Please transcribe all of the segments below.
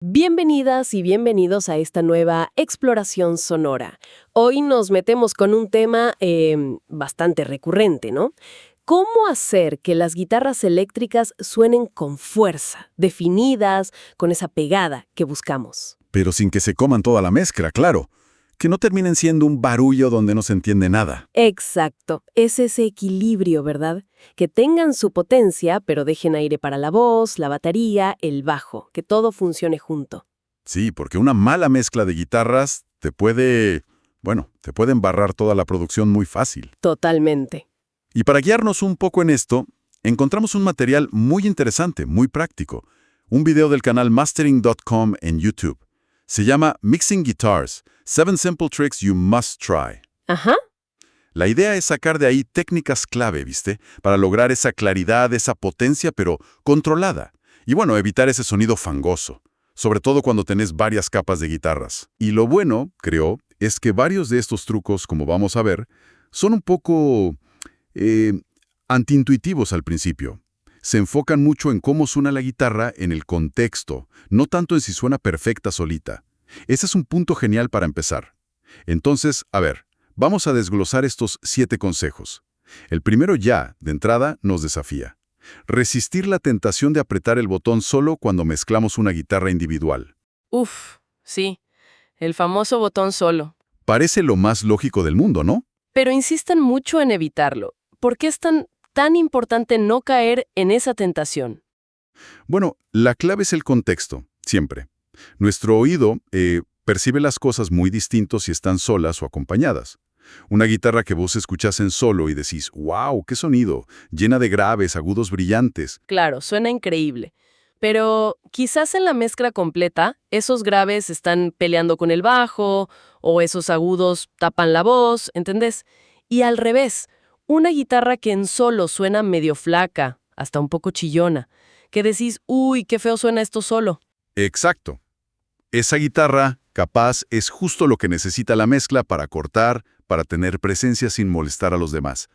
Bienvenidas y bienvenidos a esta nueva exploración sonora. Hoy nos metemos con un tema bastante recurrente, ¿no? ¿Cómo hacer que las guitarras eléctricas suenen con fuerza, definidas, con esa pegada que buscamos? Pero sin que se coman toda la mezcla, claro. Que no terminen siendo un barullo donde no se entiende nada. Exacto, es ese equilibrio, ¿verdad? Que tengan su potencia, pero dejen aire para la voz, la batería, el bajo, que todo funcione junto. Sí, porque una mala mezcla de guitarras te puede embarrar toda la producción muy fácil. Totalmente. Y para guiarnos un poco en esto, encontramos un material muy interesante, muy práctico. Un video del canal mastering.com en YouTube. Se llama Mixing Guitars, 7 Simple Tricks You Must Try. Ajá. La idea es sacar de ahí técnicas clave, ¿viste? Para lograr esa claridad, esa potencia, pero controlada. Y bueno, evitar ese sonido fangoso, sobre todo cuando tenés varias capas de guitarras. Y lo bueno, creo, es que varios de estos trucos, como vamos a ver, son un poco antiintuitivos al principio. Se enfocan mucho en cómo suena la guitarra en el contexto, no tanto en si suena perfecta solita. Ese es un punto genial para empezar. Entonces, a ver, vamos a desglosar estos 7 consejos. El primero ya, de entrada, nos desafía. Resistir la tentación de apretar el botón solo cuando mezclamos una guitarra individual. Sí, el famoso botón solo. Parece lo más lógico del mundo, ¿no? Pero insisten mucho en evitarlo. ¿Por qué es tan importante no caer en esa tentación? Bueno, la clave es el contexto, siempre. Nuestro oído percibe las cosas muy distintos si están solas o acompañadas. Una guitarra que vos escuchás en solo y decís, ¡wow! ¡Qué sonido! Llena de graves, agudos brillantes. Claro, suena increíble. Pero quizás en la mezcla completa, esos graves están peleando con el bajo, o esos agudos tapan la voz, ¿entendés? Y al revés, una guitarra que en solo suena medio flaca, hasta un poco chillona, que decís, ¡uy, qué feo suena esto solo! Exacto. Esa guitarra, capaz, es justo lo que necesita la mezcla para cortar, para tener presencia sin molestar a los demás.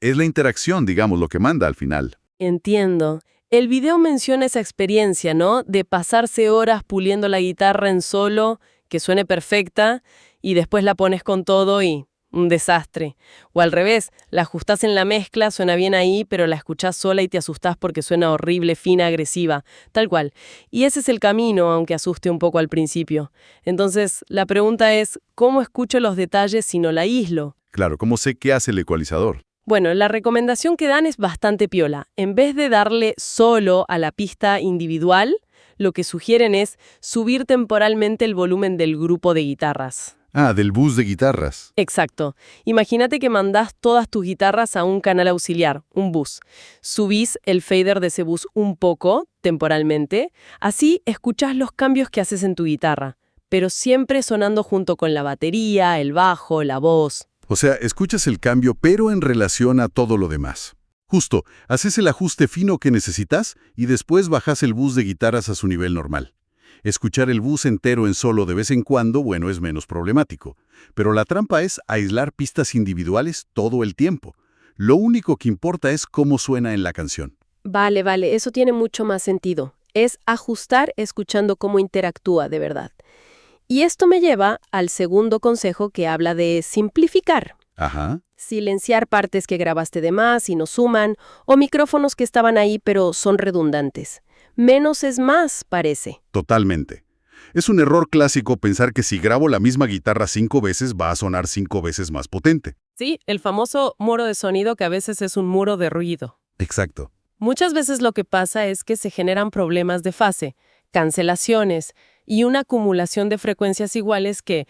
Es la interacción, digamos, lo que manda al final. Entiendo. El video menciona esa experiencia, ¿no? De pasarse horas puliendo la guitarra en solo, que suene perfecta, y después la pones con todo y un desastre. O al revés, la ajustás en la mezcla, suena bien ahí, pero la escuchás sola y te asustás porque suena horrible, fina, agresiva. Tal cual. Y ese es el camino, aunque asuste un poco al principio. Entonces, la pregunta es, ¿cómo escucho los detalles si no la aíslo? Claro, ¿cómo sé qué hace el ecualizador? Bueno, la recomendación que dan es bastante piola. En vez de darle solo a la pista individual, lo que sugieren es subir temporalmente el volumen del grupo de guitarras. Ah, del bus de guitarras. Exacto. Imagínate que mandás todas tus guitarras a un canal auxiliar, un bus. Subís el fader de ese bus un poco, temporalmente. Así escuchás los cambios que haces en tu guitarra, pero siempre sonando junto con la batería, el bajo, la voz. O sea, escuchas el cambio, pero en relación a todo lo demás. Justo, haces el ajuste fino que necesitas y después bajas el bus de guitarras a su nivel normal. Escuchar el bus entero en solo de vez en cuando, bueno, es menos problemático. Pero la trampa es aislar pistas individuales todo el tiempo. Lo único que importa es cómo suena en la canción. Vale, eso tiene mucho más sentido. Es ajustar escuchando cómo interactúa de verdad. Y esto me lleva al segundo consejo que habla de simplificar. Ajá. Silenciar partes que grabaste de más y no suman, o micrófonos que estaban ahí pero son redundantes. Menos es más, parece. Totalmente. Es un error clásico pensar que si grabo la misma guitarra 5 veces va a sonar 5 veces más potente. Sí, el famoso muro de sonido que a veces es un muro de ruido. Exacto. Muchas veces lo que pasa es que se generan problemas de fase, cancelaciones y una acumulación de frecuencias iguales que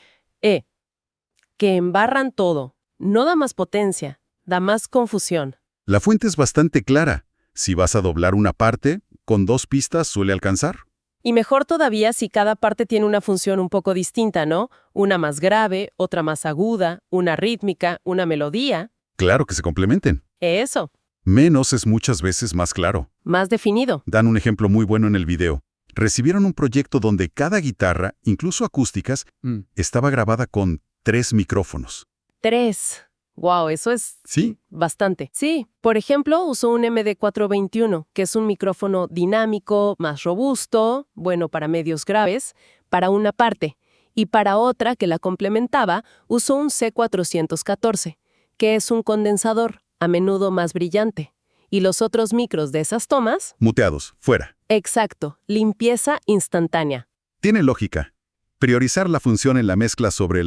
embarran todo. No da más potencia, da más confusión. La fuente es bastante clara. Si vas a doblar una parte, con 2 pistas suele alcanzar. Y mejor todavía si cada parte tiene una función un poco distinta, ¿no? Una más grave, otra más aguda, una rítmica, una melodía. Claro que se complementen. Eso, Menos es muchas veces más claro. más definido. Dan un ejemplo muy bueno en el video. Recibieron un proyecto donde cada guitarra, incluso acústicas, estaba grabada con 3 micrófonos. 3. Wow, eso es Sí, bastante. Sí, por ejemplo, usó un MD421, que es un micrófono dinámico, más robusto, bueno para medios graves, para una parte. Y para otra, que la complementaba, usó un C414, que es un condensador, a menudo más brillante. Y los otros micros de esas tomas, muteados, fuera. exacto, limpieza instantánea. Tiene lógica. Priorizar la función en la mezcla sobre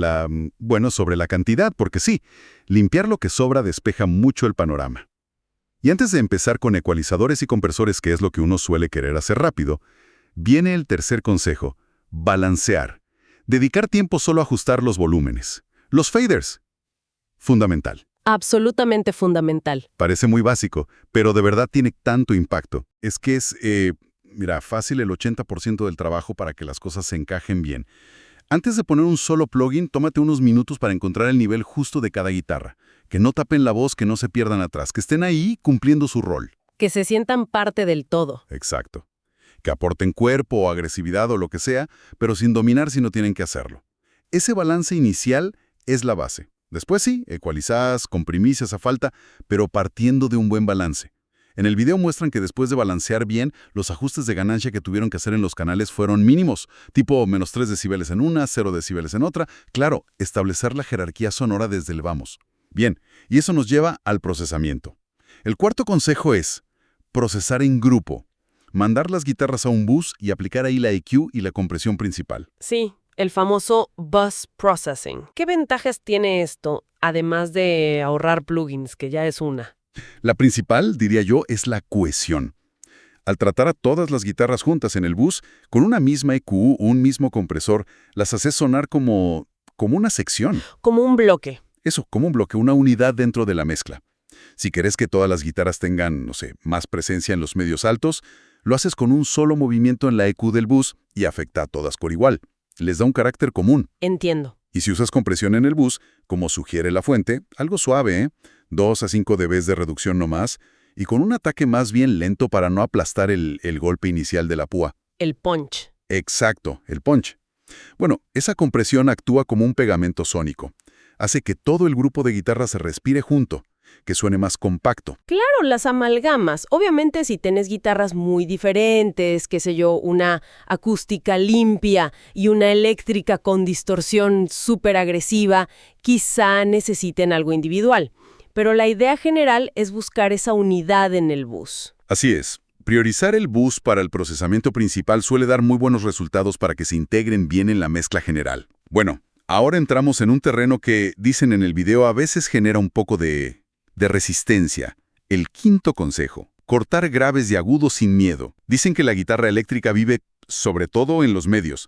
sobre la cantidad, porque sí, limpiar lo que sobra despeja mucho el panorama. Y antes de empezar con ecualizadores y compresores, que es lo que uno suele querer hacer rápido, viene el tercer consejo: balancear. Dedicar tiempo solo a ajustar los volúmenes. Los faders. Fundamental. Absolutamente fundamental. Parece muy básico, pero de verdad tiene tanto impacto. Es que mira, fácil el 80% del trabajo para que las cosas se encajen bien. Antes de poner un solo plugin, tómate unos minutos para encontrar el nivel justo de cada guitarra. Que no tapen la voz, que no se pierdan atrás, que estén ahí cumpliendo su rol. Que se sientan parte del todo. Exacto. Que aporten cuerpo o agresividad o lo que sea, pero sin dominar si no tienen que hacerlo. Ese balance inicial es la base. Después sí, ecualizás, comprimís si hace falta, pero partiendo de un buen balance. En el video muestran que después de balancear bien, los ajustes de ganancia que tuvieron que hacer en los canales fueron mínimos, tipo menos 3 decibeles en una, 0 decibeles en otra. Claro, establecer la jerarquía sonora desde el vamos. Bien, y eso nos lleva al procesamiento. El cuarto consejo es procesar en grupo. Mandar las guitarras a un bus y aplicar ahí la EQ y la compresión principal. Sí, el famoso bus processing. ¿Qué ventajas tiene esto, además de ahorrar plugins, que ya es una? La principal, diría yo, es la cohesión. Al tratar a todas las guitarras juntas en el bus, con una misma EQ, un mismo compresor, las haces sonar como una sección. Como un bloque. Eso, como un bloque, una unidad dentro de la mezcla. Si querés que todas las guitarras tengan, no sé, más presencia en los medios altos, lo haces con un solo movimiento en la EQ del bus y afecta a todas por igual. Les da un carácter común. Entiendo. Y si usas compresión en el bus, como sugiere la fuente, algo suave, 2 a 5 dB de reducción no más, y con un ataque más bien lento para no aplastar el golpe inicial de la púa. El punch. Exacto, el punch. Bueno, esa compresión actúa como un pegamento sónico. Hace que todo el grupo de guitarras se respire junto, que suene más compacto. Claro, las amalgamas. Obviamente si tenés guitarras muy diferentes, qué sé yo, una acústica limpia y una eléctrica con distorsión súper agresiva, quizá necesiten algo individual. Pero la idea general es buscar esa unidad en el bus. Así es. Priorizar el bus para el procesamiento principal suele dar muy buenos resultados para que se integren bien en la mezcla general. Bueno, ahora entramos en un terreno que, dicen en el video, a veces genera un poco de resistencia. El quinto consejo: cortar graves y agudos sin miedo. Dicen que la guitarra eléctrica vive sobre todo en los medios.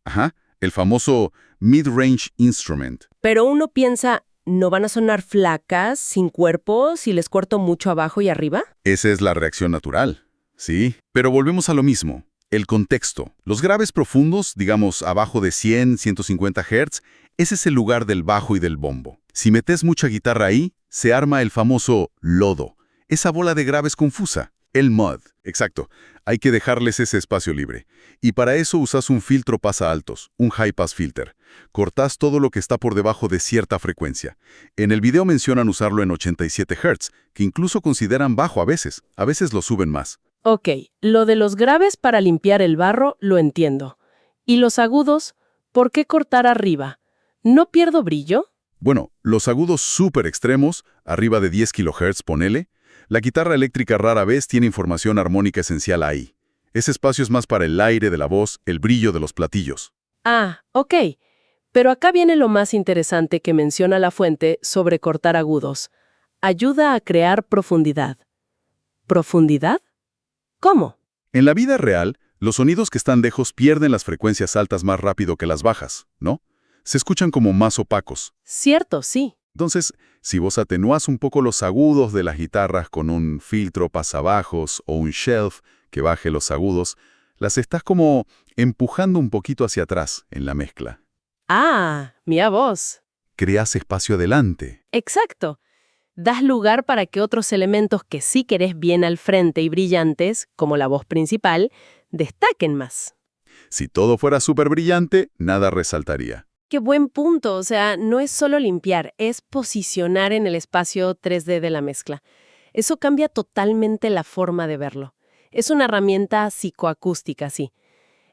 Ajá, el famoso mid-range instrument. Pero uno piensa, ¿no van a sonar flacas, sin cuerpo, si les corto mucho abajo y arriba? Esa es la reacción natural. Sí, pero volvemos a lo mismo. El contexto. Los graves profundos, digamos abajo de 100, 150 Hz, ese es el lugar del bajo y del bombo. Si metes mucha guitarra ahí, se arma el famoso lodo, esa bola de graves confusa, el mud. Exacto, hay que dejarles ese espacio libre. Y para eso usas un filtro pasa altos, un high pass filter. Cortás todo lo que está por debajo de cierta frecuencia. En el video mencionan usarlo en 87 Hz, que incluso consideran bajo a veces lo suben más. Ok, lo de los graves para limpiar el barro lo entiendo. ¿Y los agudos? ¿Por qué cortar arriba? ¿No pierdo brillo? Bueno, los agudos súper extremos, arriba de 10 kHz, ponele, la guitarra eléctrica rara vez tiene información armónica esencial ahí. Ese espacio es más para el aire de la voz, el brillo de los platillos. Ah, ok. Pero acá viene lo más interesante que menciona la fuente sobre cortar agudos. Ayuda a crear profundidad. ¿Profundidad? ¿Cómo? En la vida real, los sonidos que están lejos pierden las frecuencias altas más rápido que las bajas, ¿no? Se escuchan como más opacos. Cierto, sí. Entonces, si vos atenúas un poco los agudos de las guitarras con un filtro pasabajos o un shelf que baje los agudos, las estás como empujando un poquito hacia atrás en la mezcla. Ah, mira vos. Creas espacio adelante. Exacto. Das lugar para que otros elementos que sí querés bien al frente y brillantes, como la voz principal, destaquen más. Si todo fuera súper brillante, nada resaltaría. Qué buen punto. O sea, no es solo limpiar, es posicionar en el espacio 3D de la mezcla. Eso cambia totalmente la forma de verlo. Es una herramienta psicoacústica, sí.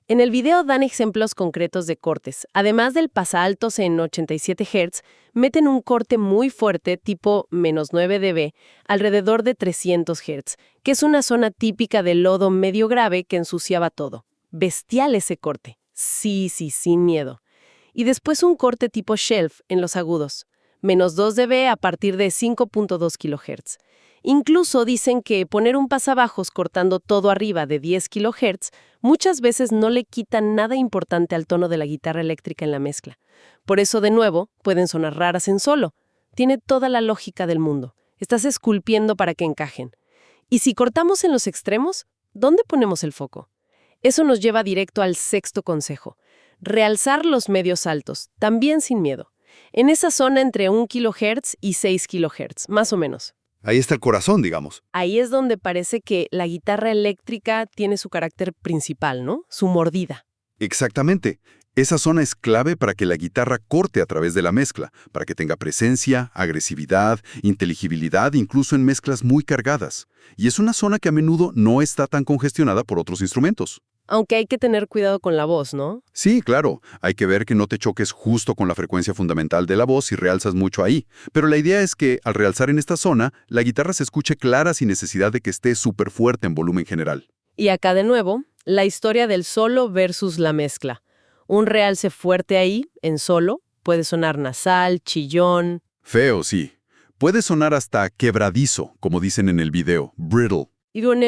En el video dan ejemplos concretos de cortes. Además del pasaltos en 87 Hz, meten un corte muy fuerte tipo -9 dB alrededor de 300 Hz, que es una zona típica de lodo medio grave que ensuciaba todo. Bestial ese corte. Sí, sin miedo. Y después un corte tipo shelf en los agudos, -2 dB a partir de 5.2 kHz. Incluso dicen que poner un pasabajos cortando todo arriba de 10 kHz muchas veces no le quita nada importante al tono de la guitarra eléctrica en la mezcla. Por eso, de nuevo, pueden sonar raras en solo. Tiene toda la lógica del mundo. Estás esculpiendo para que encajen. Y si cortamos en los extremos, ¿dónde ponemos el foco? Eso nos lleva directo al sexto consejo. Realzar los medios altos, también sin miedo. En esa zona entre 1 kHz y 6 kHz, más o menos. Ahí está el corazón, digamos. Ahí es donde parece que la guitarra eléctrica tiene su carácter principal, ¿no? Su mordida. Exactamente. Esa zona es clave para que la guitarra corte a través de la mezcla, para que tenga presencia, agresividad, inteligibilidad, incluso en mezclas muy cargadas. Y es una zona que a menudo no está tan congestionada por otros instrumentos. Aunque hay que tener cuidado con la voz, ¿no? Sí, claro, hay que ver que no te choques justo con la frecuencia fundamental de la voz si realzas mucho ahí. Pero la idea es que, al realzar en esta zona, la guitarra se escuche clara sin necesidad de que esté súper fuerte en volumen general. Y acá de nuevo, la historia del solo versus la mezcla. Un realce fuerte ahí, en solo, puede sonar nasal, chillón. Feo, sí. Puede sonar hasta quebradizo, como dicen en el video, brittle. Y en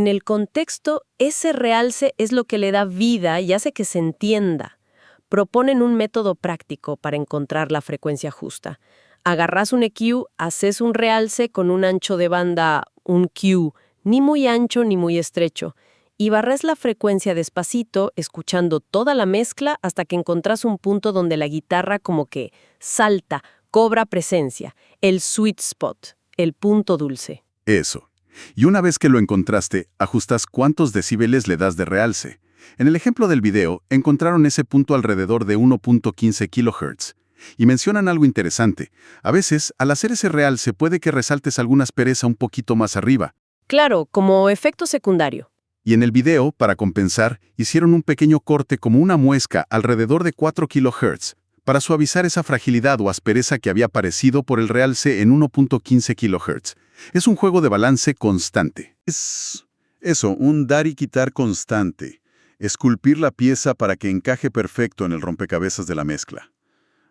el contexto, ese realce es lo que le da vida y hace que se entienda. Proponen un método práctico para encontrar la frecuencia justa. Agarras un EQ, haces un realce con un ancho de banda, un Q, ni muy ancho ni muy estrecho, y barres la frecuencia despacito, escuchando toda la mezcla hasta que encontrás un punto donde la guitarra como que salta, cobra presencia, el sweet spot, el punto dulce. Eso. Y una vez que lo encontraste, ajustas cuántos decibeles le das de realce. En el ejemplo del video, encontraron ese punto alrededor de 1.15 kHz. Y mencionan algo interesante. A veces, al hacer ese realce puede que resaltes alguna aspereza un poquito más arriba. Claro, como efecto secundario. Y en el video, para compensar, hicieron un pequeño corte como una muesca alrededor de 4 kHz, para suavizar esa fragilidad o aspereza que había aparecido por el realce en 1.15 kHz. Es un juego de balance constante. Es eso, un dar y quitar constante. Esculpir la pieza para que encaje perfecto en el rompecabezas de la mezcla.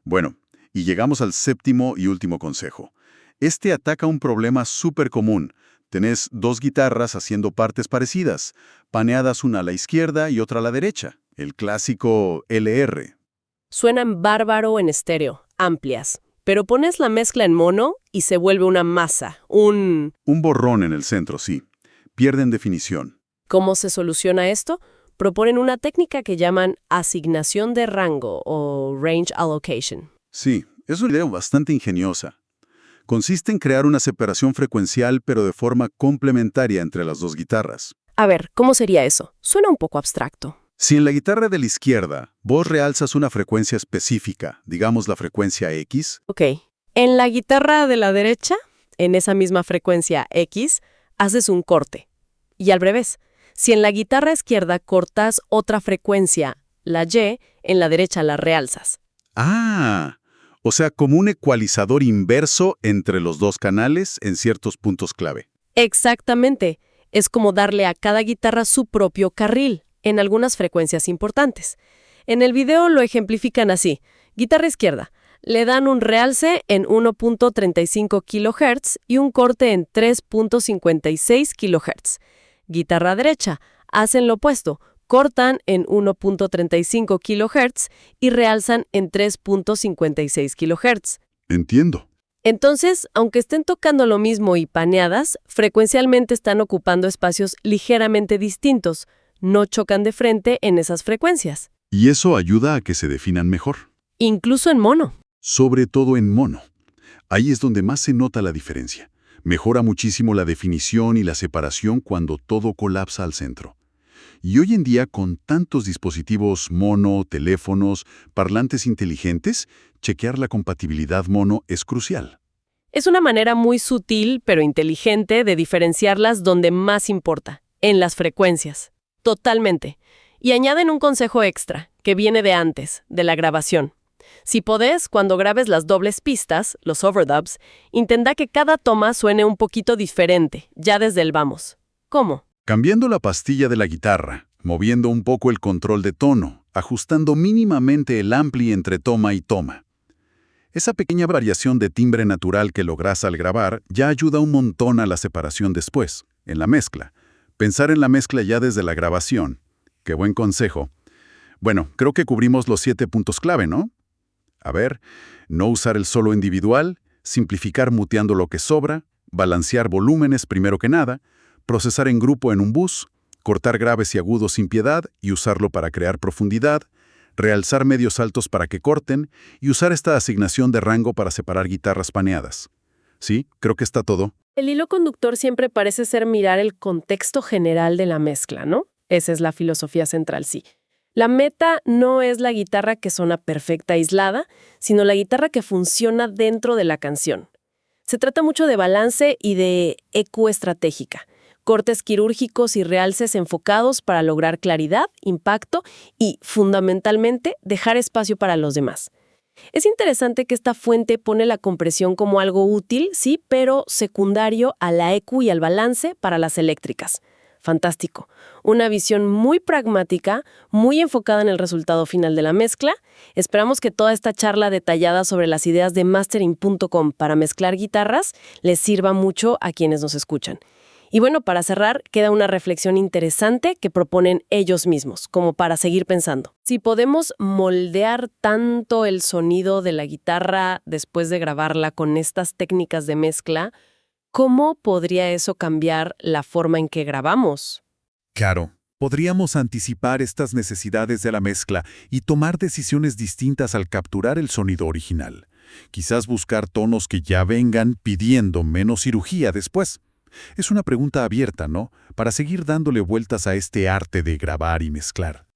Bueno, y llegamos al séptimo y último consejo. Este ataca un problema súper común. Tenés dos guitarras haciendo partes parecidas, paneadas una a la izquierda y otra a la derecha. El clásico LR. Suenan bárbaro en estéreo, amplias. Pero pones la mezcla en mono y se vuelve una masa, un borrón en el centro, sí. Pierden definición. ¿Cómo se soluciona esto? Proponen una técnica que llaman asignación de rango o range allocation. Sí, es una idea bastante ingeniosa. Consiste en crear una separación frecuencial pero de forma complementaria entre las dos guitarras. A ver, ¿cómo sería eso? Suena un poco abstracto. Si en la guitarra de la izquierda vos realzas una frecuencia específica, digamos la frecuencia X. Ok. En la guitarra de la derecha, en esa misma frecuencia X, haces un corte. Y al revés, si en la guitarra izquierda cortas otra frecuencia, la Y, en la derecha la realzas. Ah, o sea, como un ecualizador inverso entre los dos canales en ciertos puntos clave. Exactamente. Es como darle a cada guitarra su propio carril, en algunas frecuencias importantes. En el video lo ejemplifican así. Guitarra izquierda. Le dan un realce en 1.35 kHz y un corte en 3.56 kHz. Guitarra derecha. Hacen lo opuesto. Cortan en 1.35 kHz y realzan en 3.56 kHz. Entiendo. Entonces, aunque estén tocando lo mismo y paneadas, frecuencialmente están ocupando espacios ligeramente distintos. No chocan de frente en esas frecuencias. Y eso ayuda a que se definan mejor. Incluso en mono. Sobre todo en mono. Ahí es donde más se nota la diferencia. Mejora muchísimo la definición y la separación cuando todo colapsa al centro. Y hoy en día, con tantos dispositivos mono, teléfonos, parlantes inteligentes, chequear la compatibilidad mono es crucial. Es una manera muy sutil pero inteligente de diferenciarlas donde más importa, en las frecuencias. Totalmente. Y añaden un consejo extra, que viene de antes, de la grabación. Si podés, cuando grabes las dobles pistas, los overdubs, intenta que cada toma suene un poquito diferente, ya desde el vamos. ¿Cómo? Cambiando la pastilla de la guitarra, moviendo un poco el control de tono, ajustando mínimamente el ampli entre toma y toma. Esa pequeña variación de timbre natural que logras al grabar ya ayuda un montón a la separación después, en la mezcla. Pensar en la mezcla ya desde la grabación. Qué buen consejo. Bueno, creo que cubrimos los 7 puntos clave, ¿no? A ver, no usar el solo individual, simplificar muteando lo que sobra, balancear volúmenes primero que nada, procesar en grupo en un bus, cortar graves y agudos sin piedad y usarlo para crear profundidad, realzar medios altos para que corten y usar esta asignación de rango para separar guitarras paneadas. Sí, creo que está todo. El hilo conductor siempre parece ser mirar el contexto general de la mezcla, ¿no? Esa es la filosofía central, sí. La meta no es la guitarra que suena perfecta aislada, sino la guitarra que funciona dentro de la canción. Se trata mucho de balance y de EQ estratégica. Cortes quirúrgicos y realces enfocados para lograr claridad, impacto y, fundamentalmente, dejar espacio para los demás. Es interesante que esta fuente pone la compresión como algo útil, sí, pero secundario a la EQ y al balance para las eléctricas. Fantástico. Una visión muy pragmática, muy enfocada en el resultado final de la mezcla. Esperamos que toda esta charla detallada sobre las ideas de mastering.com para mezclar guitarras les sirva mucho a quienes nos escuchan. Y bueno, para cerrar, queda una reflexión interesante que proponen ellos mismos, como para seguir pensando. Si podemos moldear tanto el sonido de la guitarra después de grabarla con estas técnicas de mezcla, ¿cómo podría eso cambiar la forma en que grabamos? Claro, podríamos anticipar estas necesidades de la mezcla y tomar decisiones distintas al capturar el sonido original. Quizás buscar tonos que ya vengan pidiendo menos cirugía después. Es una pregunta abierta, ¿no? Para seguir dándole vueltas a este arte de grabar y mezclar.